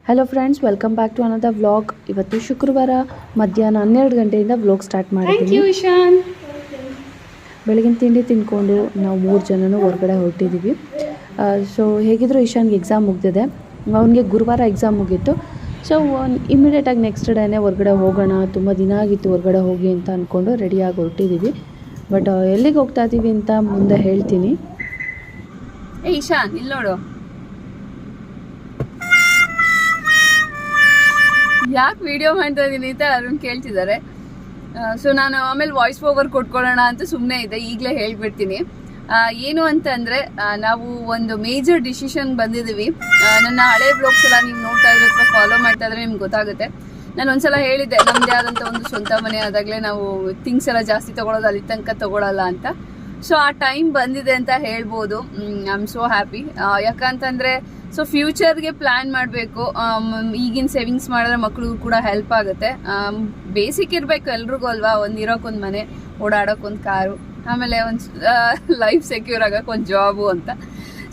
Hello friends, welcome back to another vlog. ಇವತ್ತು ಶುಕ್ರವಾರ ಮಧ್ಯಾಹ್ನ 12 ಗಂಟೆಯಿಂದ ವ್ಲಾಗ್ ಸ್ಟಾರ್ಟ್ ಮಾಡಿದ್ದೀನಿ. ಬೆಳಗಿನ ತಿಂಡಿ ತಿಂದ್ಕೊಂಡು ನಾವು 3 ಜನನೂ ಹೊರಗಡೆ ಹೊರಟಿದ್ದೀವಿ. ಸೊ ಹೇಗಿದ್ರು ಇಶಾನ್ಗೆ ಎಕ್ಸಾಮ್ ಮುಗಿದಿದೆ. ಅವನಿಗೆ ಗುರುವಾರ ಎಕ್ಸಾಮ್ ಮುಗೀತು. ಸೊ ಇಮಿಡಿಯೇಟಾಗಿ ನೆಕ್ಸ್ಟ್ ಡೇನೇ ಹೊರಗಡೆ ಹೋಗೋಣ, ತುಂಬ ದಿನ ಆಗಿತ್ತು ಹೊರಗಡೆ ಹೋಗಿ ಅಂತ ಅಂದ್ಕೊಂಡು ರೆಡಿಯಾಗಿ ಹೊರಟಿದ್ದೀವಿ. ಬಟ್ ಎಲ್ಲಿಗೆ ಹೋಗ್ತಾ ಇದ್ದೀವಿ ಅಂತ ಮುಂದೆ ಹೇಳ್ತೀನಿ. ಇಶಾನ್ ಇಲ್ಲಿ ನೋಡು, ಯಾಕೆ ವಿಡಿಯೋ ಮಾಡ್ತಾ ಇದ್ದೀನಿ ಅಂತ ಅರುಣ್ ಕೇಳ್ತಿದ್ದಾರೆ. ಸೊ ನಾನು ಆಮೇಲೆ ವಾಯ್ಸ್ ಓವರ್ ಕೊಟ್ಕೊಳ್ಳೋಣ ಅಂತ ಸುಮ್ಮನೆ ಇದೆ. ಈಗಲೇ ಹೇಳ್ಬಿಡ್ತೀನಿ ಏನು ಅಂತಂದರೆ, ನಾವು ಒಂದು ಮೇಜರ್ ಡಿಸಿಷನ್ ಬಂದಿದ್ದೀವಿ. ನನ್ನ ಹಳೆ ಬ್ಲಾಗ್ಸ್ ಎಲ್ಲ ನೀವು ನೋಡ್ತಾ ಇದ್ರೆ ಅಥವಾ ಫಾಲೋ ಮಾಡ್ತಾ ಇದ್ರೆ ನಿಮ್ಗೆ ಗೊತ್ತಾಗುತ್ತೆ. ನಾನು ಒಂದ್ಸಲ ಹೇಳಿದ್ದೆ, ನಮ್ಮದೇ ಆದಂಥ ಒಂದು ಸ್ವಂತ ಮನೆ ಆದಾಗಲೇ ನಾವು ಥಿಂಗ್ಸ್ ಎಲ್ಲ ಜಾಸ್ತಿ ತೊಗೊಳೋದು, ಅಲ್ಲಿ ತನಕ ತೊಗೊಳಲ್ಲ ಅಂತ. ಸೊ ಆ ಟೈಮ್ ಬಂದಿದೆ ಅಂತ ಹೇಳ್ಬೋದು. I am so happy. ಯಾಕಂತಂದರೆ ಸೊ ಫ್ಯೂಚರ್ಗೆ ಪ್ಲ್ಯಾನ್ ಮಾಡಬೇಕು. ಈಗಿನ ಸೇವಿಂಗ್ಸ್ ಮಾಡಿದ್ರೆ ಮಕ್ಕಳಿಗೂ ಕೂಡ ಹೆಲ್ಪ್ ಆಗುತ್ತೆ. ಬೇಸಿಕ್ ಇರಬೇಕು ಎಲ್ರಿಗೂ ಅಲ್ವಾ, ಇರೋಕ್ಕೊಂದು ಮನೆ, ಓಡಾಡೋಕ್ಕೊಂದು ಕಾರು, ಆಮೇಲೆ ಒಂದು ಲೈಫ್ ಸೆಕ್ಯೂರ್ ಆಗೋಕ್ಕೆ ಒಂದು ಜಾಬು ಅಂತ.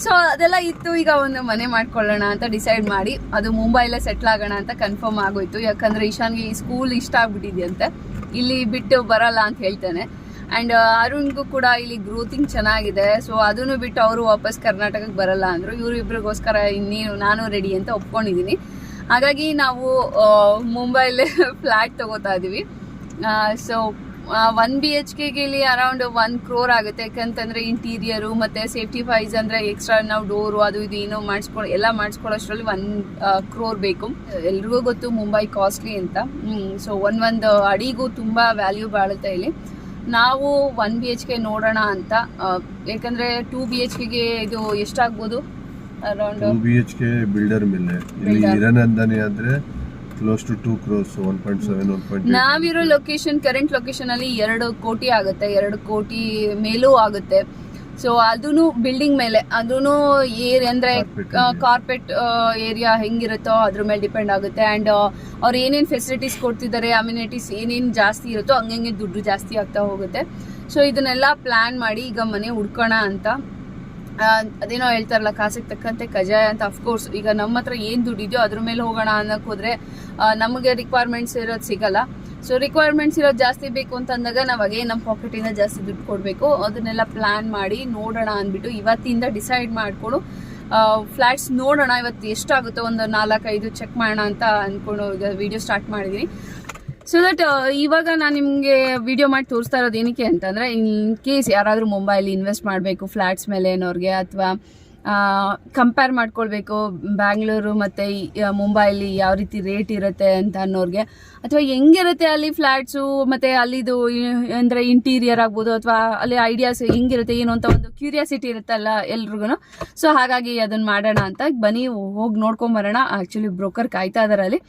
ಸೊ ಅದೆಲ್ಲ ಇತ್ತು. ಈಗ ಒಂದು ಮನೆ ಮಾಡ್ಕೊಳ್ಳೋಣ ಅಂತ ಡಿಸೈಡ್ ಮಾಡಿ ಅದು ಮುಂಬೈಲೇ ಸೆಟ್ಲ್ ಆಗೋಣ ಅಂತ ಕನ್ಫರ್ಮ್ ಆಗೋಯ್ತು. ಯಾಕಂದರೆ ಇಶಾನ್ಗೆ ಈ ಸ್ಕೂಲ್ ಇಷ್ಟ ಆಗ್ಬಿಟ್ಟಿದೆಯಂತೆ, ಇಲ್ಲಿ ಬಿಟ್ಟು ಬರಲ್ಲ ಅಂತ ಹೇಳ್ತಾನೆ. ಆ್ಯಂಡ್ ಅರುಣ್ಗೂ ಕೂಡ ಇಲ್ಲಿ ಗ್ರೋತಿಂಗ್ ಚೆನ್ನಾಗಿದೆ. ಸೊ ಅದನ್ನು ಬಿಟ್ಟು ಅವರು ವಾಪಸ್ ಕರ್ನಾಟಕಕ್ಕೆ ಬರಲ್ಲ ಅಂದರು. ಇವರಿಬ್ರಿಗೋಸ್ಕರ ಇನ್ನೇನು ನಾನು ರೆಡಿ ಅಂತ ಒಪ್ಕೊಂಡಿದ್ದೀನಿ. ಹಾಗಾಗಿ ನಾವು ಮುಂಬೈಲೇ ಫ್ಲ್ಯಾಟ್ ತೊಗೋತಾ ಇದ್ದೀವಿ. ಸೊ 1 BHKಗೆ ಇಲ್ಲಿ ಅರೌಂಡ್ 1 crore ಆಗುತ್ತೆ. ಯಾಕಂತಂದರೆ ಇಂಟೀರಿಯರು ಮತ್ತು ಸೇಫ್ಟಿ ವೈಸ್ ಅಂದರೆ ಎಕ್ಸ್ಟ್ರಾ ನಾವು ಡೋರು ಅದು ಇದು ಏನೋ ಮಾಡಿಸ್ಕೊಳ್ಳೋಷ್ಟರಲ್ಲಿ 1 crore ಬೇಕು. ಎಲ್ರಿಗೂ ಗೊತ್ತು ಮುಂಬೈ ಕಾಸ್ಟ್ಲಿ ಅಂತ. ಸೊ ಒಂದು ಅಡಿಗೂ ತುಂಬ ವ್ಯಾಲ್ಯೂ ಬಾಳುತ್ತೆ ಇಲ್ಲಿ. ನಾವು 1 BHK ನೋಡೋಣ ಅಂತ. ಯಾಕಂದರೆ 2 BHKಗೆ ಇದು ಎಷ್ಟಾಗ್ಬೋದು? ಅರೌಂಡ್ 2 BHK ಬಿಲ್ಡರ್ ಮೇಲೆ ಇಲ್ಲಿ ಇರನಂದನಿ ಆದರೆ ಕ್ಲೋಸ್ ಟು 2 crores, 1.7 1.8. ನಾವಿರೋ ಲೊಕೇಶನ್, ಕರೆಂಟ್ ಲೊಕೇಶನ್ ಅಲ್ಲಿ 2 ಕೋಟಿ ಆಗುತ್ತೆ, 2 ಕೋಟಿ ಮೇಲೂ ಆಗುತ್ತೆ. ಸೊ ಅದೂ ಬಿಲ್ಡಿಂಗ್ ಮೇಲೆ, ಅದೂ ಅಂದರೆ ಕಾರ್ಪೆಟ್ ಏರಿಯಾ ಹೆಂಗಿರುತ್ತೋ ಅದ್ರ ಮೇಲೆ ಡಿಪೆಂಡ್ ಆಗುತ್ತೆ. ಆ್ಯಂಡ್ ಅವ್ರು ಏನೇನು ಫೆಸಿಲಿಟೀಸ್ ಕೊಡ್ತಿದ್ದಾರೆ, ಅಮ್ಯುನಿಟೀಸ್ ಏನೇನು ಜಾಸ್ತಿ ಇರುತ್ತೋ ಹಂಗೆ ದುಡ್ಡು ಜಾಸ್ತಿ ಆಗ್ತಾ ಹೋಗುತ್ತೆ. ಸೊ ಇದನ್ನೆಲ್ಲ ಪ್ಲ್ಯಾನ್ ಮಾಡಿ ಈಗ ಮನೆ ಹುಡ್ಕೋಣ ಅಂತ. ಅದೇನೋ ಹೇಳ್ತಾರಲ್ಲ, ಕಾಸಿಗೆ ತಕ್ಕಂತೆ ಕಜಾಯ ಅಂತ. ಅಫ್ಕೋರ್ಸ್ ಈಗ ನಮ್ಮ ಹತ್ರ ಏನು ದುಡ್ಡಿದೆಯೋ ಅದ್ರ ಮೇಲೆ ಹೋಗೋಣ ಅನ್ನೋಕೆ ಹೋದರೆ ನಮಗೆ ರಿಕ್ವೈರ್ಮೆಂಟ್ಸ್ ಇರೋದು ಸಿಗಲ್ಲ. ಸೊ ರಿಕ್ವೈರ್ಮೆಂಟ್ಸ್ ಇರೋದು ಜಾಸ್ತಿ ಬೇಕು ಅಂತ ಅಂದಾಗ ನಾವಾಗೇ ನಮ್ಮ ಪಾಕೆಟಿಂದ ಜಾಸ್ತಿ ದುಡ್ಡು ಕೊಡಬೇಕು. ಅದನ್ನೆಲ್ಲ ಪ್ಲ್ಯಾನ್ ಮಾಡಿ ನೋಡೋಣ ಅಂದ್ಬಿಟ್ಟು ಇವತ್ತಿಂದ ಡಿಸೈಡ್ ಮಾಡಿಕೊಂಡು ಫ್ಲ್ಯಾಟ್ಸ್ ನೋಡೋಣ. ಇವತ್ತು ಎಷ್ಟಾಗುತ್ತೋ ಒಂದು 4-5 ಚೆಕ್ ಮಾಡೋಣ ಅಂತ ಅಂದ್ಕೊಂಡು ಈಗ ವಿಡಿಯೋ ಸ್ಟಾರ್ಟ್ ಮಾಡಿದ್ದೀನಿ. ಸೊ ದಟ್ ಇವಾಗ ನಾನು ನಿಮಗೆ ವಿಡಿಯೋ ಮಾಡಿ ತೋರಿಸ್ತಾ ಇರೋದು ಏನಕ್ಕೆ ಅಂತಂದರೆ, ಇನ್ ಕೇಸ್ ಯಾರಾದರೂ ಮುಂಬೈಲಿ ಇನ್ವೆಸ್ಟ್ ಮಾಡಬೇಕು ಫ್ಲ್ಯಾಟ್ಸ್ ಮೇಲೆ ಅನ್ನೋರಿಗೆ, ಅಥವಾ ಕಂಪೇರ್ ಮಾಡ್ಕೊಳ್ಬೇಕು ಬ್ಯಾಂಗ್ಳೂರು ಮತ್ತು ಮುಂಬೈಲಿ ಯಾವ ರೀತಿ ರೇಟ್ ಇರುತ್ತೆ ಅಂತ ಅನ್ನೋರಿಗೆ, ಅಥವಾ ಹೆಂಗಿರುತ್ತೆ ಅಲ್ಲಿ ಫ್ಲ್ಯಾಟ್ಸು ಮತ್ತು ಅಲ್ಲಿದು ಅಂದರೆ ಇಂಟೀರಿಯರ್ ಆಗ್ಬೋದು, ಅಥವಾ ಅಲ್ಲಿ ಐಡಿಯಾಸ್ ಹೆಂಗಿರುತ್ತೆ ಏನು ಅಂತ ಒಂದು ಕ್ಯೂರಿಯಾಸಿಟಿ ಇರುತ್ತಲ್ಲ ಎಲ್ರಿಗೂ. ಸೊ ಹಾಗಾಗಿ ಅದನ್ನು ಮಾಡೋಣ ಅಂತ ಬನ್ನಿ ಹೋಗಿ ನೋಡ್ಕೊಂಬರೋಣ. ಆ್ಯಕ್ಚುಲಿ ಬ್ರೋಕರ್ ಕಾಯ್ತಾ ಇದ್ದಾರೆ ಅಲ್ಲಿ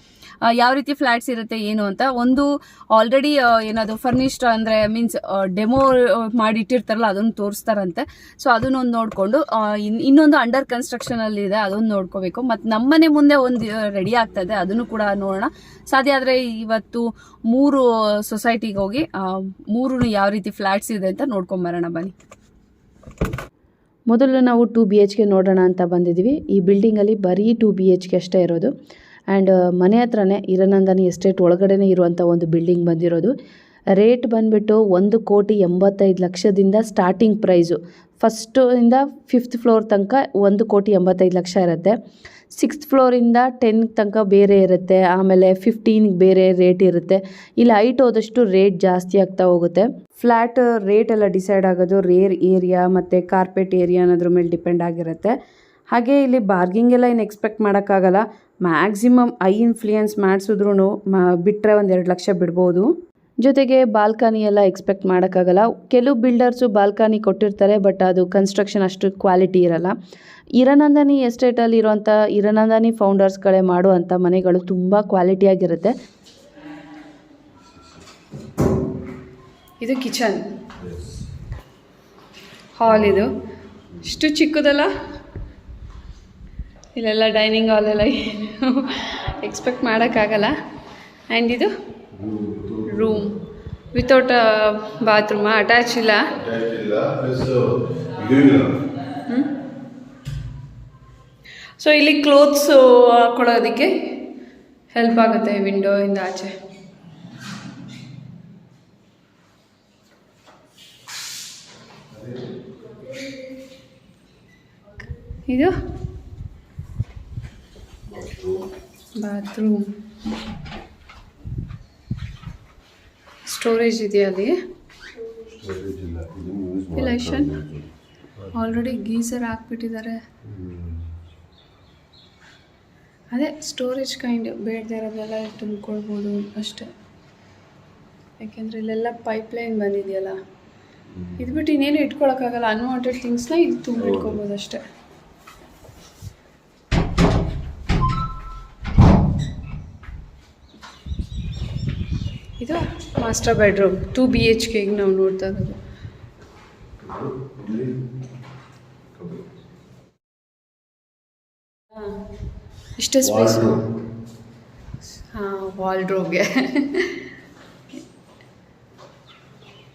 ಯಾವ ರೀತಿ ಫ್ಲ್ಯಾಟ್ಸ್ ಇರುತ್ತೆ ಏನು ಅಂತ. ಒಂದು ಆಲ್ರೆಡಿ ಏನಾದರೂ ಫರ್ನಿಶ್ಡ್ ಅಂದರೆ ಮೀನ್ಸ್ ಡೆಮೋ ಮಾಡಿಟ್ಟಿರ್ತಾರಲ್ಲ ಅದನ್ನು ತೋರಿಸ್ತಾರಂತೆ. ಸೊ ಅದನ್ನೊಂದು ನೋಡಿಕೊಂಡು ಇನ್ನೊಂದು ಅಂಡರ್ ಕನ್ಸ್ಟ್ರಕ್ಷನಲ್ಲಿ ಇದೆ, ಅದೊಂದು ನೋಡ್ಕೋಬೇಕು. ಮತ್ತು ನಮ್ಮನೆ ಮುಂದೆ ಒಂದು ರೆಡಿ ಆಗ್ತದೆ, ಅದನ್ನು ಕೂಡ ನೋಡೋಣ. ಸಾಧ್ಯ ಆದರೆ ಇವತ್ತು 3 ಸೊಸೈಟಿಗೆ ಹೋಗಿ 3 ಯಾವ ರೀತಿ ಫ್ಲ್ಯಾಟ್ಸ್ ಇದೆ ಅಂತ ನೋಡ್ಕೊಂಬರೋಣ ಬನ್ನಿ. ಮೊದಲು ನಾವು 2 BHK ನೋಡೋಣ ಅಂತ ಬಂದಿದ್ದೀವಿ. ಈ ಬಿಲ್ಡಿಂಗಲ್ಲಿ ಬರೀ 2 BHK ಅಷ್ಟೇ ಇರೋದು. ಆ್ಯಂಡ್ ಮನೆ ಹತ್ರನೇ ಇರನಂದನಿ ಎಸ್ಟೇಟ್ ಒಳಗಡೆನೇ ಇರುವಂಥ ಒಂದು ಬಿಲ್ಡಿಂಗ್ ಬಂದಿರೋದು. ರೇಟ್ ಬಂದುಬಿಟ್ಟು 1,85,00,000ದಿಂದ ಸ್ಟಾರ್ಟಿಂಗ್ ಪ್ರೈಸು. ಫಸ್ಟಿಂದ 5th ಫ್ಲೋರ್ ತನಕ 1,85,00,000 ಇರುತ್ತೆ. 6th ಫ್ಲೋರಿಂದ 10 ತನಕ ಬೇರೆ ಇರುತ್ತೆ, ಆಮೇಲೆ 15 ಬೇರೆ ರೇಟ್ ಇರುತ್ತೆ. ಇಲ್ಲಿ ಹೈಟ್ ಹೋದಷ್ಟು ರೇಟ್ ಜಾಸ್ತಿ ಆಗ್ತಾ ಹೋಗುತ್ತೆ. ಫ್ಲ್ಯಾಟ್ ರೇಟ್ ಎಲ್ಲ ಡಿಸೈಡ್ ಆಗೋದು ರೇರ್ ಏರಿಯಾ ಮತ್ತು ಕಾರ್ಪೆಟ್ ಏರಿಯಾ ಅನ್ನೋದ್ರ ಮೇಲೆ ಡಿಪೆಂಡ್ ಆಗಿರುತ್ತೆ. ಹಾಗೆ ಇಲ್ಲಿ ಬಾರ್ಗಿಂಗ್ ಎಲ್ಲ ಏನು ಎಕ್ಸ್ಪೆಕ್ಟ್ ಮಾಡೋಕ್ಕಾಗಲ್ಲ. ಮ್ಯಾಕ್ಸಿಮಮ್ ಐ ಇನ್ಫ್ಲೂಯೆನ್ಸ್ ಮಾಡಿಸಿದ್ರು ಬಿಟ್ಟರೆ 1-2 ಲಕ್ಷ ಬಿಡ್ಬೋದು. ಜೊತೆಗೆ ಬಾಲ್ಕನಿ ಎಲ್ಲ ಎಕ್ಸ್ಪೆಕ್ಟ್ ಮಾಡೋಕ್ಕಾಗಲ್ಲ. ಕೆಲವು ಬಿಲ್ಡರ್ಸು ಬಾಲ್ಕನಿ ಕೊಟ್ಟಿರ್ತಾರೆ, ಬಟ್ ಅದು ಕನ್ಸ್ಟ್ರಕ್ಷನ್ ಅಷ್ಟು ಕ್ವಾಲಿಟಿ ಇರಲ್ಲ. ಇರನಂದನಿ ಎಸ್ಟೇಟಲ್ಲಿ ಇರುವಂಥ ಇರನಂದನಿ ಫೌಂಡರ್ಸ್ಗಳೇ ಮಾಡುವಂಥ ಮನೆಗಳು ತುಂಬ ಕ್ವಾಲಿಟಿಯಾಗಿರುತ್ತೆ. ಇದು ಕಿಚನ್ ಹಾಲ್, ಇದು ಇಷ್ಟು ಚಿಕ್ಕದಲ್ಲ. ಇಲ್ಲೆಲ್ಲ ಡೈನಿಂಗ್ ಹಾಲೆಲ್ಲ ಎಕ್ಸ್ಪೆಕ್ಟ್ ಮಾಡೋಕ್ಕಾಗಲ್ಲ. ಆ್ಯಂಡ್ ಇದು ರೂಮ್ ವಿತೌಟ್ ಬಾತ್ರೂಮ್, ಅಟ್ಯಾಚ್ ಇಲ್ಲ. ಸೊ ಇಲ್ಲಿ ಕ್ಲೋತ್ಸ್ ಹಾಕೊಳ್ಳೋದಕ್ಕೆ ಹೆಲ್ಪ್ ಆಗುತ್ತೆ ವಿಂಡೋ ಇಂದ ಆಚೆ. ಇದು ಬಾತ್ರೂಮ್. ಸ್ಟೋರೇಜ್ ಇದೆಯಾ ಅಲ್ಲಿ? ಇಲ್ಲ ಇಶನ್ ಆಲ್ರೆಡಿ ಗೀಸರ್ ಹಾಕ್ಬಿಟ್ಟಿದ್ದಾರೆ. ಅದೇ ಸ್ಟೋರೇಜ್ ಕೈಂಡ್ ಬೇಡದೇ ಇರೋದೆಲ್ಲ ತುಂಬಿಕೊಳ್ಬೋದು ಅಷ್ಟೇ. ಯಾಕೆಂದರೆ ಇಲ್ಲೆಲ್ಲ ಪೈಪ್ಲೈನ್ ಬಂದಿದೆಯಲ್ಲ, ಇದು ಬಿಟ್ಟು ಇನ್ನೇನು ಇಟ್ಕೊಳಕ್ಕಾಗಲ್ಲ. ಅನ್ವಾಂಟೆಡ್ ಥಿಂಗ್ಸ್ನ ಇದು ತುಂಬಿಟ್ಕೊಬೋದು ಅಷ್ಟೇ. ಇದು ಮಾಸ್ಟರ್ ಬೆಡ್ರೂಮ್ 2 BHK ನಾವು ನೋಡ್ತಾ ಇರೋದು. ಇಷ್ಟೇ ಸ್ಪೇಸ್. ಹಾಂ, ವಾಲ್ಡ್ರೋಬ್ಗೆ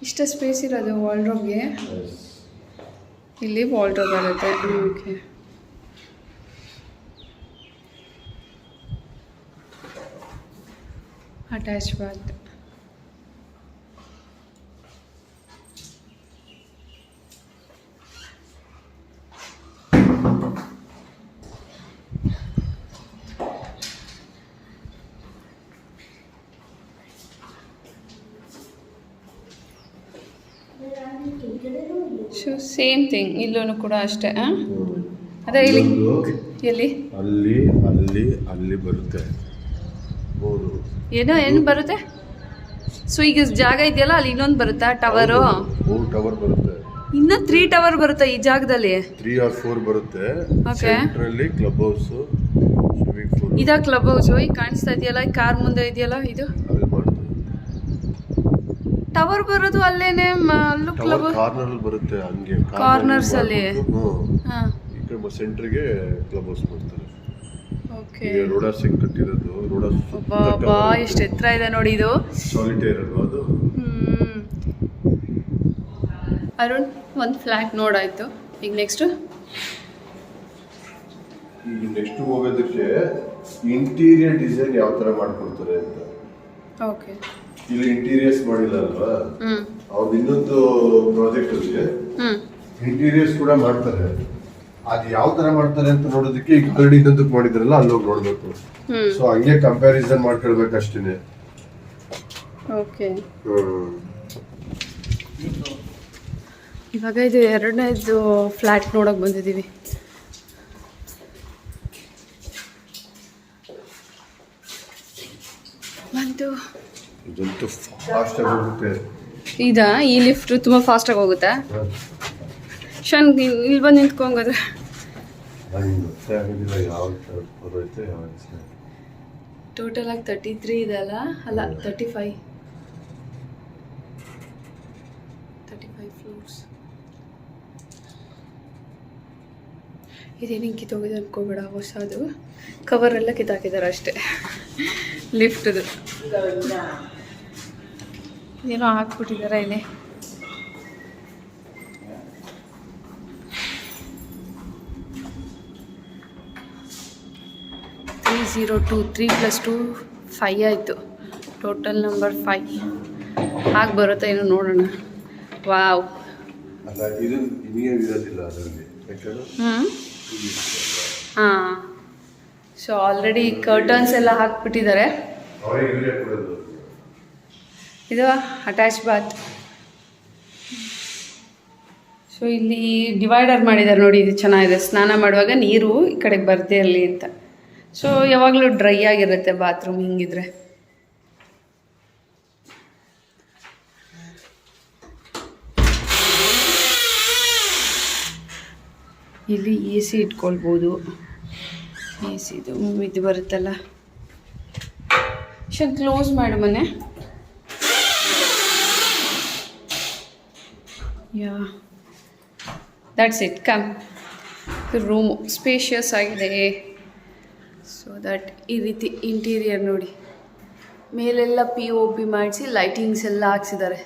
ಇಷ್ಟೇ ಸ್ಪೇಸ್ ಇರೋದು ವಾಲ್ಡ್ರೋಬ್ಗೆ. ಇಲ್ಲಿ ವಾಲ್ಡ್ರೋಬ್ ಬರುತ್ತೆ. Okay, attach bath. So same thing ಇಲ್ಲೂ ಕೂಡ ಅಷ್ಟೇ. ಅದೇ ಇಲ್ಲಿ ಎಲ್ಲಿ ಅಲ್ಲಿ ಅಲ್ಲಿ ಅಲ್ಲಿ ಬರುತ್ತೆ ಏನು ಬರುತ್ತೆ. ಸೊ ಈಗ ಜಾಗ ಇದೆಯಲ್ಲ, ಅಲ್ಲಿ ಇನ್ನೊಂದು ಬರುತ್ತಾ ಟವರು? ಟವರ್ ಬರುತ್ತೆ. ಇನ್ನ 3 ಟವರ್ ಬರುತ್ತೆ ಈ ಜಾಗದಲ್ಲಿ. 3 or 4 ಬರುತ್ತೆ. Okay, club house, swimming pool. ಇದಾ ಕ್ಲಬ್ ಹೌಸ್? ಈಗ ಕಾಣಿಸ್ತಾ ಇದೆಯಲ್ಲ, ಕಾರ್ ಮುಂದೆ ಇದೆಯಲ್ಲ, ಇದು ಟವರ್ ಬರೋದು ಅಲ್ಲೇನೆ. ಅಲ್ಲೂ ಕ್ಲಬ್ ಕಾರ್ನರ್ ಬರುತ್ತೆ. ಹಂಗೆ ಕಾರ್ನರ್ಸ್ ಅಲ್ಲಿ. ಹಾಂ, ಈ ಕಡೆ ಸೆಂಟರ್ಗೆ ಕ್ಲಬ್ ಹೌಸ್ ಮಾಡ್ತಾರೆ. ಓಕೆ, ರೋಡಾಸ್ ಕಟ್ಟಿರೋದು. ರೋಡಾಸ್ ಬಾ ಎಷ್ಟು ಎತ್ತರ ಇದೆ ನೋಡಿ. ಇದು ಸಾಲಿಟೇರ್ ಅಲ್ವಾ ಅದು? ಅರುಣ್, ಒಂದು ಫ್ಲ್ಯಾಟ್ ನೋಡಾಯ್ತು. ಈಗ ನೆಕ್ಸ್ಟ್ ಹೋಗೋದಕ್ಕೆ ಇಂಟೀರಿಯರ್ ಡಿಸೈನ್ ಯಾವ ತರ ಮಾಡ್ಕೊಡ್ತಾರೆ ಅಂತ. ಓಕೆ, ಇಲ್ಲಿ ಇಂಟೀರಿಯರ್ಸ್ ಮಾಡಿಲ್ಲ ಅಲ್ವಾ, ಅವ್ರದ್ದು ಇನ್ನೊಂದು ಪ್ರಾಜೆಕ್ಟ್ ಅಲ್ಲಿ ಇಂಟೀರಿಯರ್ಸ್ ಕೂಡ ಮಾಡ್ತಾರೆ. ಅದು ಯಾವ ತರ ಮಾಡ್ತಾರೆ ಅಂತ ನೋಡೋದಕ್ಕೆ ಈಗ ಆಲ್ರೆಡಿ ಇನ್ನೊಂದಕ್ಕೆ ಮಾಡಿದ್ರಲ್ಲ, ಅಲ್ಲಿ ಹೋಗಿ ನೋಡ್ಬೇಕು. ಸೊ ಹಂಗೆ ಕಂಪ್ಯಾರಿಸನ್ ಮಾಡ್ಕೊಳ್ಬೇಕು ಅಷ್ಟೇನೆ. ಓಕೆ, ಇವಾಗ ಇದು 2ನೇದು ಫ್ಲ್ಯಾಟ್ ನೋಡೋಕೆ ಬಂದಿದ್ದೀವಿ. ಬಂತು. ಇದಂತೂ ಫಾಸ್ಟ್ ಆಗಿ ಹೋಗುತ್ತೆ. ಇದಾ ಈ ಲಿಫ್ಟ್ ತುಂಬ ಫಾಸ್ಟಾಗಿ ಹೋಗುತ್ತಾ? ಶನ್ ಇಲ್ಲಿ ಬಂದು ನಿಂತ್ಕೊಂಡ್ರೆ ಟೋಟಲ್ ಆಗಿ 33 ಇದೆ ಅಲ್ಲ 35 ಫ್ಲೋರ್ಸ್. ಇದೇನು ಕಿತ್ತೋಗಿದೆ ಅನ್ಕೋಬೇಡ, ಹೊಸದು ಕವರೆಲ್ಲ ಕಿತ್ತಾಕಿದ್ದಾರೆ ಅಷ್ಟೇ. ಲಿಫ್ಟ್ದು ಏನೋ ಹಾಕ್ಬಿಟ್ಟಿದ್ದಾರೆ ಇಲ್ಲಿ. $302 3 + 2 5 ಆಯಿತು. ಟೋಟಲ್ ನಂಬರ್ 5 ಆಗಿ ಬರುತ್ತೆ ಏನೋ ನೋಡೋಣ. ವಾವ್, ಹಾಂ. ಸೊ ಆಲ್ರೆಡಿ ಕರ್ಟನ್ಸ್ ಎಲ್ಲ ಹಾಕ್ಬಿಟ್ಟಿದ್ದಾರೆ. ಇದು ಅಟ್ಯಾಚ್ ಬಾತ್. ಸೊ ಇಲ್ಲಿ ಡಿವೈಡರ್ ಮಾಡಿದ್ದಾರೆ ನೋಡಿ, ಇದು ಚೆನ್ನಾಗಿದೆ. ಸ್ನಾನ ಮಾಡುವಾಗ ನೀರು ಈ ಕಡೆಗೆ ಬರ್ದೇ ಇರಲಿ ಅಂತ. ಸೊ ಯಾವಾಗಲೂ ಡ್ರೈ ಆಗಿರುತ್ತೆ ಬಾತ್ರೂಮ್ ಹಿಂಗಿದ್ರೆ. ಇಲ್ಲಿ AC ಇಟ್ಕೊಳ್ಬೋದು. AC ಇದು ಬರುತ್ತಲ್ಲ. ಕ್ಲೋಸ್ ಮಾಡು ಮನೆ. Yeah, that's it. Come. Room spacious ಆಗಿದೆ. ಸೊ ದಟ್ ಈ ರೀತಿ ಇಂಟೀರಿಯರ್ ನೋಡಿ, ಮೇಲೆಲ್ಲ POP ಮಾಡಿಸಿ ಲೈಟಿಂಗ್ಸ್ ಎಲ್ಲ ಹಾಕ್ಸಿದ್ದಾರೆ.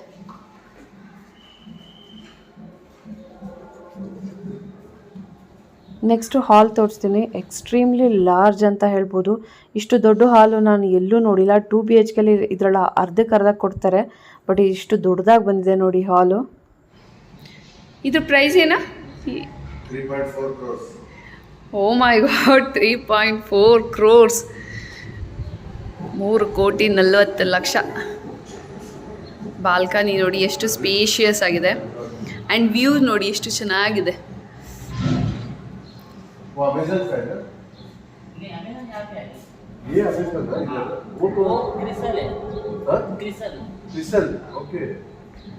ನೆಕ್ಸ್ಟು ಹಾಲ್ ತೋರಿಸ್ತೀನಿ. ಎಕ್ಸ್ಟ್ರೀಮ್ಲಿ ಲಾರ್ಜ್ ಅಂತ ಹೇಳ್ಬೋದು. ಇಷ್ಟು ದೊಡ್ಡ ಹಾಲು ನಾನು ಎಲ್ಲೂ ನೋಡಿಲ್ಲ. 2 BHK ಇದರಲ್ಲಿ ಅರ್ಧಕ್ಕೆ ಕೊಡ್ತಾರೆ, ಬಟ್ ಇಷ್ಟು ದೊಡ್ಡದಾಗಿ ಬಂದಿದೆ ನೋಡಿ ಹಾಲು. ಇದು ಪ್ರೈಸ್ ಏನಾ? 3.4 crores. ಓ ಮೈ ಗಾಡ್, 3.4 crores. 3,40,00,000. ಬಾಲ್ಕನಿ ನೋಡಿ ಎಷ್ಟು ಸ್ಪೇಷಿಯಸ್ ಆಗಿದೆ. ಆ್ಯಂಡ್ ವ್ಯೂ ನೋಡಿ ಎಷ್ಟು ಚೆನ್ನಾಗಿದೆ. वो अमेज़न का है ना? नहीं, अमेज़न यहाँ पे है। ये अमेज़न का है? वो क्रिसल है। हाँ? क्रिसल, ओके।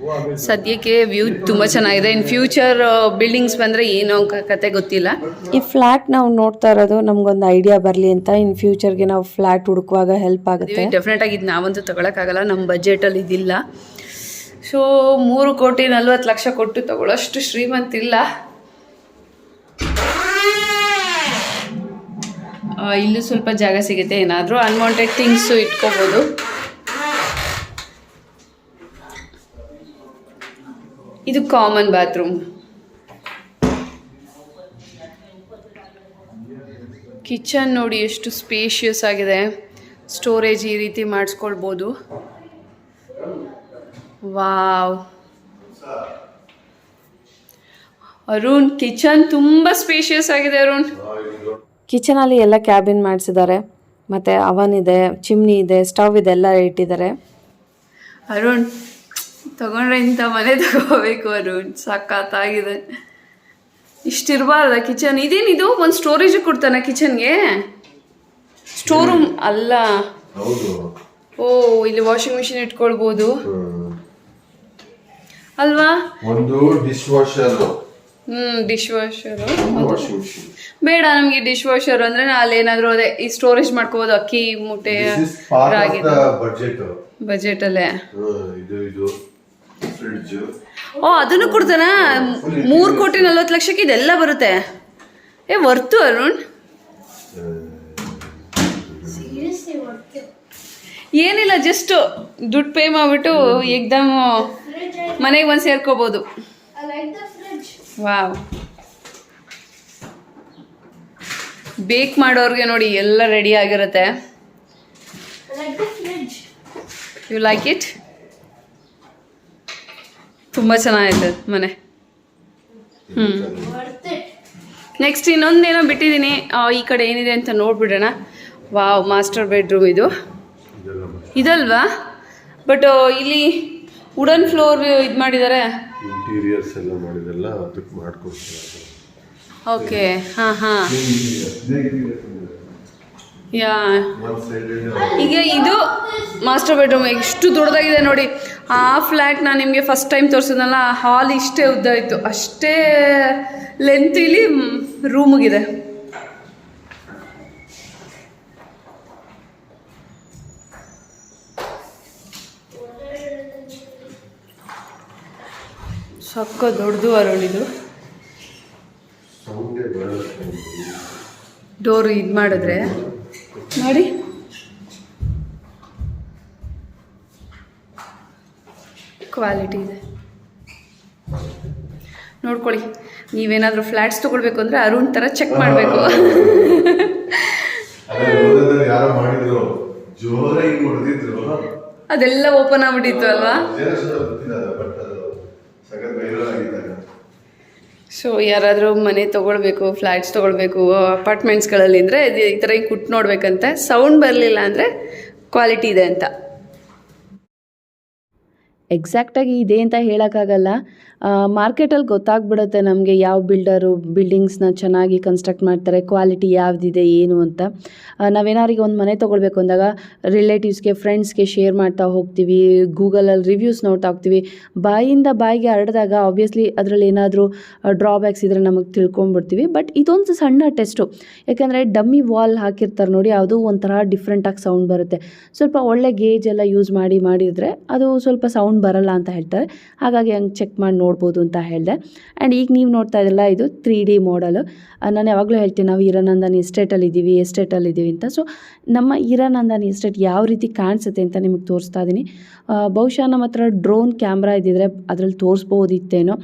वो अमेज़न। ಸದ್ಯಕ್ಕೆ ವ್ಯೂ ತುಂಬ ಚೆನ್ನಾಗಿದೆ. ಇನ್ ಫ್ಯೂಚರ್ ಬಿಲ್ಡಿಂಗ್ಸ್ ಬಂದರೆ ಏನೋ ಕತೆ ಗೊತ್ತಿಲ್ಲ. ಈ ಫ್ಲ್ಯಾಟ್ ನಾವು ನೋಡ್ತಾ ಇರೋದು ನಮಗೊಂದು ಐಡಿಯಾ ಬರಲಿ ಅಂತ. ಇನ್ ಫ್ಯೂಚರ್ಗೆ ನಾವು ಫ್ಲ್ಯಾಟ್ ಹುಡುಕುವಾಗ ಹೆಲ್ಪ್ ಆಗುತ್ತೆ. ಡೆಫಿನೆಟಾಗಿ ಇದು ನಾವಂತೂ ತೊಗೊಳಕ್ಕಾಗಲ್ಲ, ನಮ್ಮ ಬಜೆಟಲ್ಲಿ ಇದಿಲ್ಲ. ಸೊ 3,40,00,000 ಕೊಟ್ಟು ತೊಗೊಳ್ಳೋಷ್ಟು ಶ್ರೀಮಂತಿಲ್ಲ. ಇಲ್ಲೂ ಸ್ವಲ್ಪ ಜಾಗ ಸಿಗುತ್ತೆ, ಏನಾದರೂ ಅನ್ವಾಂಟೆಡ್ ಥಿಂಗ್ಸು ಇಟ್ಕೋಬೋದು. ಇದು ಕಾಮನ್ ಬಾತ್ರೂಮ್. ಕಿಚನ್ ನೋಡಿ ಎಷ್ಟು ಸ್ಪೇಷಿಯಸ್ ಆಗಿದೆ. ಸ್ಟೋರೇಜ್ ಈ ರೀತಿ ಮಾಡಿಸ್ಕೊಳ್ಬೋದು. ವಾವ್ ಅರುಣ್, ಕಿಚನ್ ತುಂಬ ಸ್ಪೇಷಿಯಸ್ ಆಗಿದೆ ಅರುಣ್. ಕಿಚನಲ್ಲಿ ಎಲ್ಲ ಕ್ಯಾಬಿನ್ ಮಾಡಿಸಿದ್ದಾರೆ, ಮತ್ತು ಅವನ್ ಇದೆ, ಚಿಮ್ನಿ ಇದೆ, ಸ್ಟವ್ ಇದೆಲ್ಲ ಇಟ್ಟಿದ್ದಾರೆ. ಅರುಣ್ ತಗೊಂಡ್ರೆ ಇಂಥ ಮನೆ ತಗೋಬೇಕು ಅರುಣ್, ಸಖತ್ತಾಗಿದೆ. ಇಷ್ಟಿರಬಾರ್ದ ಕಿಚನ್? ಇದೇನಿದು, ಒಂದು ಸ್ಟೋರೇಜ್ ಕೊಡ್ತಾನೆ ಕಿಚನ್ಗೆ? ಸ್ಟೋರ್ ರೂಮ್ ಅಲ್ಲ. ಓ, ಇಲ್ಲಿ ವಾಷಿಂಗ್ ಮಿಷಿನ್ ಇಟ್ಕೊಳ್ಬೋದು ಅಲ್ವಾ? ಒಂದು ಡಿಶ್ ವಾಷರ್. ಡಿಶ್ ವಾಷರ್ ಬೇಡ ನಮಗೆ. ಡಿಶ್ ವಾಷರ್ ಅಂದ್ರೆ ಅಲ್ಲೇನಾದ್ರೂ ಅದೇ ಈ ಸ್ಟೋರೇಜ್ ಮಾಡ್ಕೋಬಹುದು, ಅಕ್ಕಿ ಮೂಟೆ ರಾಗಿ ಬಜೆಟ್ ಅಲ್ಲೇ. ಓ, ಅದನ್ನು ಕೊಡ್ತಾನ? 3,40,00,000 ಇದೆಲ್ಲ ಬರುತ್ತೆ. ವರ್ತು ಅರುಣ್? ಏನಿಲ್ಲ, ಜಸ್ಟ್ ದುಡ್ಡು ಪೇ ಮಾಡಿಬಿಟ್ಟು ಏಕ್ದಮ್ ಮನೆಗೆ ಬಂದು ಸೇರ್ಕೋಬಹುದು. ವಾವ್, ಬೇಕ್ ಮಾಡೋರ್ಗೆ ನೋಡಿ ಎಲ್ಲ ರೆಡಿ ಆಗಿರುತ್ತೆ. You like it? ತುಂಬ ಚೆನ್ನಾಗಿದೆ ಮನೆ. ನೆಕ್ಸ್ಟ್ ಇನ್ನೊಂದೇನೋ ಬಿಟ್ಟಿದ್ದೀನಿ, ಈ ಕಡೆ ಏನಿದೆ ಅಂತ ನೋಡ್ಬಿಡೋಣ. ವಾವ್, ಮಾಸ್ಟರ್ ಬೆಡ್ರೂಮ್ ಇದು ಇದಲ್ವಾ? ಬಟ್ ಇಲ್ಲಿ ವುಡನ್ ಫ್ಲೋರ್ ಇದು ಮಾಡಿದ್ದಾರೆ. ಇಂಟೀರಿಯರ್ಸ್ ಎಲ್ಲ ಮಾಡಿದೆಲ್ಲ ಅದಕ್ಕೆ ಮಾಡ್ಕೊಡ್ತಾರೆ. ಓಕೆ, ಹಾಂ. ಯಾ, ಈಗ ಇದು ಮಾಸ್ಟರ್ ಬೆಡ್ರೂಮ್ ಎಷ್ಟು ದೊಡ್ಡದಾಗಿದೆ ನೋಡಿ. ಆ ಫ್ಲ್ಯಾಟ್ ನಾನು ನಿಮಗೆ ಫಸ್ಟ್ ಟೈಮ್ ತೋರಿಸಿದ್ನಲ್ಲ, ಹಾಲ್ ಇಷ್ಟೇ ಉದ್ದ ಇತ್ತು, ಅಷ್ಟೇ ಲೆಂತ್ ಇಲ್ಲಿ ರೂಮಿಗಿದೆ. ಸಕ್ಕ ದೊಡ್ಡದು ಅರುಣ್ ಇದು. ಡೋರ್ ಇದು ಮಾಡಿದ್ರೆ ನೋಡಿ, ಕ್ವಾಲಿಟಿ ಇದೆ. ನೋಡ್ಕೊಳ್ಳಿ, ನೀವೇನಾದರೂ ಫ್ಲ್ಯಾಟ್ಸ್ ತೊಗೊಳ್ಬೇಕು ಅಂದರೆ ಅರುಣ್ ಥರ ಚೆಕ್ ಮಾಡಬೇಕು. ಅದೆಲ್ಲ ಓಪನ್ ಆಗ್ಬಿಟ್ಟಿತ್ತು ಅಲ್ವಾ? ಸೊ ಯಾರಾದರೂ ಮನೆ ತೊಗೊಳ್ಬೇಕು, ಫ್ಲ್ಯಾಟ್ಸ್ ತೊಗೊಳ್ಬೇಕು ಅಪಾರ್ಟ್ಮೆಂಟ್ಸ್ಗಳಲ್ಲಿ ಅಂದರೆ ಈ ಥರ ಹಿಂಗೆ ಕುಟ್ಟು ನೋಡ್ಬೇಕಂತ. ಸೌಂಡ್ ಬರಲಿಲ್ಲ ಅಂದರೆ ಕ್ವಾಲಿಟಿ ಇದೆ ಅಂತ. ಎಕ್ಸಾಕ್ಟಾಗಿ ಇದೆ ಅಂತ ಹೇಳೋಕ್ಕಾಗಲ್ಲ. ಮಾರ್ಕೆಟಲ್ಲಿ ಗೊತ್ತಾಗ್ಬಿಡುತ್ತೆ ನಮಗೆ ಯಾವ ಬಿಲ್ಡಿಂಗ್ಸ್ನ ಚೆನ್ನಾಗಿ ಕನ್ಸ್ಟ್ರಕ್ಟ್ ಮಾಡ್ತಾರೆ, ಕ್ವಾಲಿಟಿ ಯಾವುದಿದೆ ಏನು ಅಂತ. ನಾವೇನಾರಿಗೆ ಒಂದು ಮನೆ ತೊಗೊಳ್ಬೇಕು ಅಂದಾಗ ರಿಲೇಟಿವ್ಸ್ಗೆ, ಫ್ರೆಂಡ್ಸ್ಗೆ ಶೇರ್ ಮಾಡ್ತಾ ಹೋಗ್ತೀವಿ, ಗೂಗಲಲ್ಲಿ ರಿವ್ಯೂಸ್ ನೋಡ್ತಾ ಹೋಗ್ತೀವಿ. ಬಾಯಿಂದ ಬಾಯಿಗೆ ಹರಡಿದಾಗ ಆಬ್ವಿಯಸ್ಲಿ ಅದರಲ್ಲಿ ಏನಾದರೂ ಡ್ರಾಬ್ಯಾಕ್ಸ್ ಇದ್ದರೆ ನಮಗೆ ತಿಳ್ಕೊಂಬಿಡ್ತೀವಿ. ಬಟ್ ಇದೊಂದು ಸಣ್ಣ ಟೆಸ್ಟು, ಯಾಕೆಂದರೆ ಡಮ್ಮಿ ವಾಲ್ ಹಾಕಿರ್ತಾರೆ ನೋಡಿ, ಅದು ಒಂಥರ ಡಿಫ್ರೆಂಟಾಗಿ ಸೌಂಡ್ ಬರುತ್ತೆ. ಸ್ವಲ್ಪ ಒಳ್ಳೆ ಗೇಜ್ ಎಲ್ಲ ಯೂಸ್ ಮಾಡಿದರೆ ಅದು ಸ್ವಲ್ಪ ಸೌಂಡ್ ಬರಲ್ಲ ಅಂತ ಹೇಳ್ತಾರೆ. ಹಾಗಾಗಿ ಹಂಗೆ ಚೆಕ್ ಮಾಡಿ ನೋಡ್ಬೋದು ಅಂತ ಹೇಳಿದೆ. ಆ್ಯಂಡ್ ಈಗ ನೀವು ನೋಡ್ತಾ ಇದ್ರಲ್ಲ, ಇದು 3D ಮಾಡಲು. ನಾನು ಯಾವಾಗಲೂ ಹೇಳ್ತೀನಿ, ನಾವು ಹಿರಾನಂದನಿ ಎಸ್ಟೇಟಲ್ಲಿ ಇದ್ದೀವಿ ಅಂತ. ಸೊ ನಮ್ಮ ಹಿರಾನಂದನಿ ಎಸ್ಟೇಟ್ ಯಾವ ರೀತಿ ಕಾಣಿಸುತ್ತೆ ಅಂತ ನಿಮಗೆ ತೋರಿಸ್ತಾ ಇದ್ದೀನಿ. ಬಹುಶಃ ನಮ್ಮ ಹತ್ರ ಡ್ರೋನ್ ಕ್ಯಾಮ್ರಾ ಇದ್ದಿದ್ರೆ ಅದರಲ್ಲಿ ತೋರಿಸ್ಬೋದಿತ್ತೇನೋ,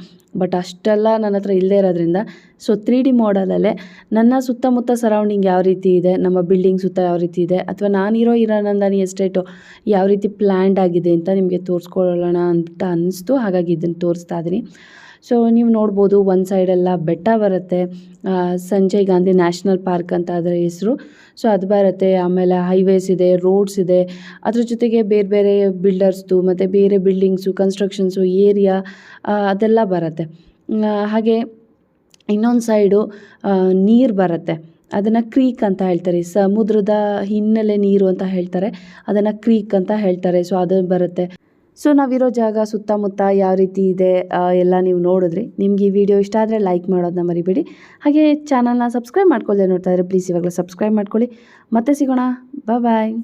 ಬಟ್ ಅಷ್ಟೆಲ್ಲ ನನ್ನ ಹತ್ರ ಇಲ್ಲದೇ ಇರೋದ್ರಿಂದ ಸೊ 3D ಮಾಡಲಲ್ಲೇ ನನ್ನ ಸುತ್ತಮುತ್ತ ಸರೌಂಡಿಂಗ್ ಯಾವ ರೀತಿ ಇದೆ, ನಮ್ಮ ಬಿಲ್ಡಿಂಗ್ ಸುತ್ತ ಯಾವ ರೀತಿ ಇದೆ, ಅಥವಾ ನಾನಿರೋ ಹಿರಾನಂದಾನಿ ಎಸ್ಟೇಟು ಯಾವ ರೀತಿ ಪ್ಲ್ಯಾಂಡ್ ಆಗಿದೆ ಅಂತ ನಿಮಗೆ ತೋರಿಸ್ಕೊಳ್ಳೋಣ ಅಂತ ಅನ್ನಿಸ್ತು. ಹಾಗಾಗಿ ಇದನ್ನು ತೋರಿಸ್ತಾ ಇದ್ದೀನಿ. ಸೊ ನೀವು ನೋಡ್ಬೋದು ಒಂದು ಸೈಡೆಲ್ಲ ಬೆಟ್ಟ ಬರುತ್ತೆ, ಸಂಜಯ್ ಗಾಂಧಿ ನ್ಯಾಷನಲ್ ಪಾರ್ಕ್ ಅಂತ ಅದರ ಹೆಸರು. ಸೊ ಅದು ಬರುತ್ತೆ. ಆಮೇಲೆ ಹೈವೇಸ್ ಇದೆ, ರೋಡ್ಸ್ ಇದೆ, ಅದ್ರ ಜೊತೆಗೆ ಬೇರೆ ಬೇರೆ ಬಿಲ್ಡರ್ಸ್ದು ಮತ್ತು ಬೇರೆ ಬಿಲ್ಡಿಂಗ್ಸು, ಕನ್ಸ್ಟ್ರಕ್ಷನ್ಸು, ಏರಿಯಾ ಅದೆಲ್ಲ ಬರುತ್ತೆ. ಹಾಗೆ ಇನ್ನೊಂದು ಸೈಡು ನೀರು ಬರುತ್ತೆ. ಅದನ್ನು ಕ್ರೀಕ್ ಅಂತ ಹೇಳ್ತಾರೆ. ಸಮುದ್ರದ ಹಿನ್ನೆಲೆ ನೀರು ಅಂತ ಹೇಳ್ತಾರೆ, ಅದನ್ನು ಕ್ರೀಕ್ ಅಂತ ಹೇಳ್ತಾರೆ. ಸೊ ಅದು ಬರುತ್ತೆ. ಸೊ ನಾವಿರೋ ಜಾಗ ಸುತ್ತಮುತ್ತ ಯಾವ ರೀತಿ ಇದೆ ಎಲ್ಲ ನೀವು ನೋಡಿದ್ರಿ. ನಿಮ್ಗೆ ಈ ವಿಡಿಯೋ ಇಷ್ಟ ಆದರೆ ಲೈಕ್ ಮಾಡೋದನ್ನ ಮರಿಬೇಡಿ. ಹಾಗೆ ಚಾನಲ್ನ ಸಬ್ಸ್ಕ್ರೈಬ್ ಮಾಡ್ಕೊಳ್ಳದೆ ನೋಡ್ತಾ ಇದ್ರೆ ಪ್ಲೀಸ್ ಇವಾಗಲೇ ಸಬ್ಸ್ಕ್ರೈಬ್ ಮಾಡ್ಕೊಳ್ಳಿ. ಮತ್ತೆ ಸಿಗೋಣ. ಬಾಯ್.